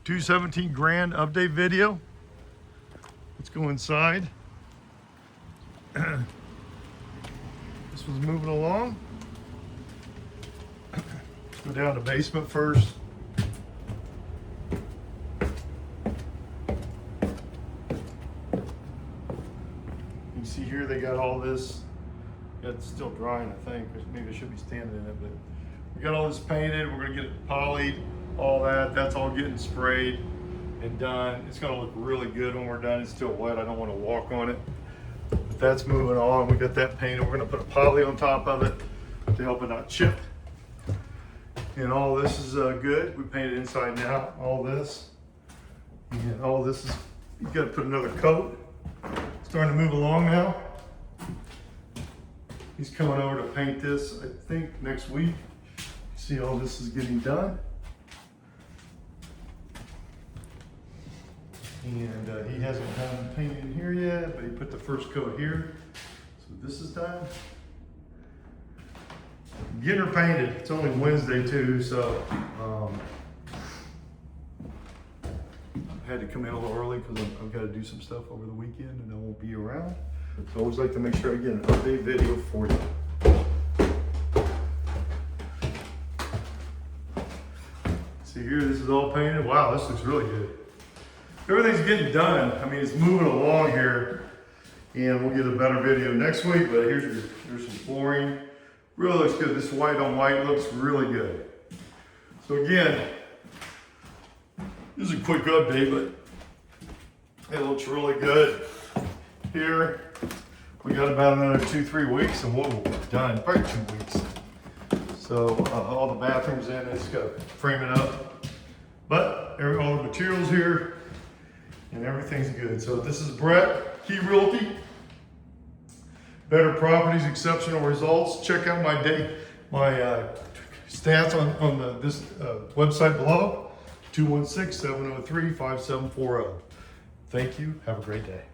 217 grand update video. Let's go inside. This was moving along. Let's go down to the basement first. You can see here they got all this. It's still drying, I think. Maybe I should be standing in it, but we got all this painted. We're gonna get it polyed, all that. That's all getting sprayed and done. It's gonna look really good when we're done. It's still wet. I don't want to walk on it, but that's moving on. We got that painted. We're gonna put a poly on top of it to help it not chip. And all this is good. We painted inside and out. All this, and all this is. You got to put another coat. Starting to move along now. He's coming over to paint this, I think, next week. See, all this is getting done. And he hasn't done painting here yet, but he put the first coat here. So this is done. Getting her painted. It's only Wednesday too, so I had to come in a little early because I've got to do some stuff over the weekend and I won't be around. So I always like to make sure I get an update video for you. See here, this is all painted. Wow, this looks really good. Everything's getting done. I mean, it's moving along here, and we'll get a better video next week. But here's some flooring. Really looks good. This white on white looks really good. So again, this is a quick update, but it looks really good. Here, we got about another 2-3 weeks, and we'll be done. Probably 2 weeks. So all the bathrooms in, it's got to frame it up. But all the materials here, and everything's good. So this is Brett, Key Realty. Better properties, exceptional results. Check out my stats on this website below. 216-703-5740. Thank you. Have a great day.